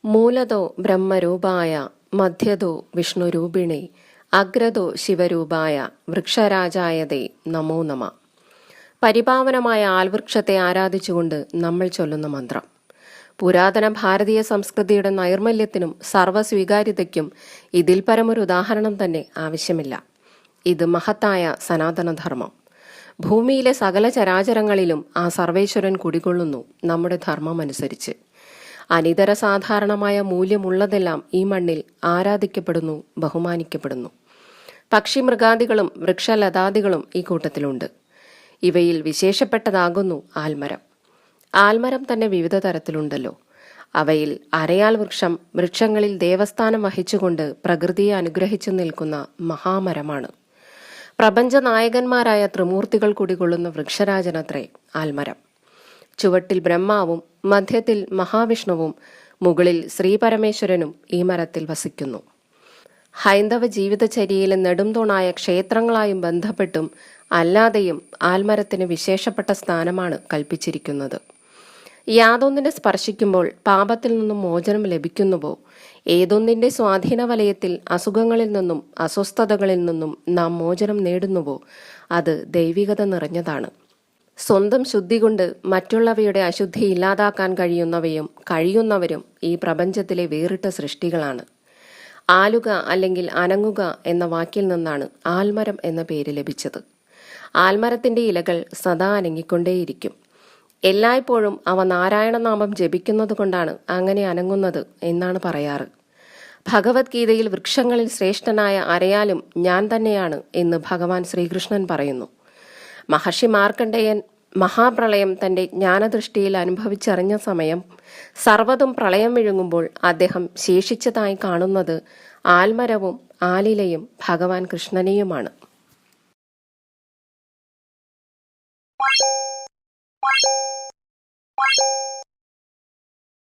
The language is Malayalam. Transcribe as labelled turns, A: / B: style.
A: മൂലതോ ബ്രഹ്മരൂപായ മധ്യതോ വിഷ്ണുരൂപിണേ അഗ്രതോ ശിവരൂപായ വൃക്ഷരാജായതേ നമോ നമ. പരിപാവനമായ ആൽവൃക്ഷത്തെ ആരാധിച്ചുകൊണ്ട് നമ്മൾ ചൊല്ലുന്ന മന്ത്രം പുരാതന ഭാരതീയ സംസ്കൃതിയുടെ നൈർമല്യത്തിനും സർവ്വസ്വീകാര്യതയ്ക്കും ഇതിൽ പരമൊരു ഉദാഹരണം തന്നെ ആവശ്യമില്ല. ഇത് മഹത്തായ സനാതനധർമ്മം. ഭൂമിയിലെ സകല ചരാചരങ്ങളിലും ആ സർവേശ്വരൻ കുടികൊള്ളുന്നു നമ്മുടെ ധർമ്മമനുസരിച്ച്. അനിതര സാധാരണമായ മൂല്യമുള്ളതെല്ലാം ഈ മണ്ണിൽ ആരാധിക്കപ്പെടുന്നു, ബഹുമാനിക്കപ്പെടുന്നു. പക്ഷി മൃഗാദികളും വൃക്ഷലതാദികളും ഈ കൂട്ടത്തിലുണ്ട്. ഇവയിൽ വിശേഷപ്പെട്ടതാകുന്നു ആൽമരം. ആൽമരം തന്നെ വിവിധ തരത്തിലുണ്ടല്ലോ. അവയിൽ അരയാൽ വൃക്ഷം വൃക്ഷങ്ങളിൽ ദേവസ്ഥാനം വഹിച്ചുകൊണ്ട് പ്രകൃതിയെ അനുഗ്രഹിച്ചു നിൽക്കുന്ന മഹാമരമാണ്. പ്രപഞ്ച നായകന്മാരായ ത്രിമൂർത്തികൾ കുടികൊള്ളുന്ന വൃക്ഷരാജനത്രേ ആൽമരം. ചുവട്ടിൽ ബ്രഹ്മാവും മധ്യത്തിൽ മഹാവിഷ്ണുവും മുകളിൽ ശ്രീപരമേശ്വരനും ഈ മരത്തിൽ വസിക്കുന്നു. ഹൈന്ദവ ജീവിതചര്യയിലെ നെടുംതൂണായ ക്ഷേത്രങ്ങളായും ബന്ധപ്പെട്ടും അല്ലാതെയും ആൽമരത്തിന് വിശേഷപ്പെട്ട സ്ഥാനമാണ് കൽപ്പിച്ചിരിക്കുന്നത്. യാതൊന്നിനെ സ്പർശിക്കുമ്പോൾ പാപത്തിൽ നിന്നും മോചനം ലഭിക്കുന്നുവോ, ഏതൊന്നിന്റെ സ്വാധീന വലയത്തിൽ അസുഖങ്ങളിൽ നിന്നും അസ്വസ്ഥതകളിൽ നിന്നും നാം മോചനം നേടുന്നുവോ അത് ദൈവികത നിറഞ്ഞതാണ്. സ്വന്തം ശുദ്ധി കൊണ്ട് മറ്റുള്ളവയുടെ അശുദ്ധി ഇല്ലാതാക്കാൻ കഴിയുന്നവരും ഈ പ്രപഞ്ചത്തിലെ വേറിട്ട സൃഷ്ടികളാണ്. ആലുക അല്ലെങ്കിൽ അനങ്ങുക എന്ന വാക്കിൽ നിന്നാണ് ആൽമരം എന്ന പേര് ലഭിച്ചത്. ആൽമരത്തിന്റെ ഇലകൾ സദാ അനങ്ങിക്കൊണ്ടേയിരിക്കും. എല്ലായ്പ്പോഴും അവ നാരായണനാമം ജപിക്കുന്നത് കൊണ്ടാണ് അങ്ങനെ അനങ്ങുന്നത് എന്നാണ് പറയാറ്. ഭഗവത്ഗീതയിൽ വൃക്ഷങ്ങളിൽ ശ്രേഷ്ഠനായ അരയാലും ഞാൻ തന്നെയാണ് എന്ന് ഭഗവാൻ ശ്രീകൃഷ്ണൻ പറയുന്നു. മഹർഷി മാർക്കണ്ഡേയൻ മഹാപ്രളയം തന്റെ ജ്ഞാനദൃഷ്ടിയിൽ അനുഭവിച്ചറിഞ്ഞ സമയം സർവ്വതും പ്രളയം വിഴുങ്ങുമ്പോൾ അദ്ദേഹം ശേഷിച്ചതായി കാണുന്നത് ആൽമരവും ആലിലയും ഭഗവാൻ കൃഷ്ണനെയുമാണ്.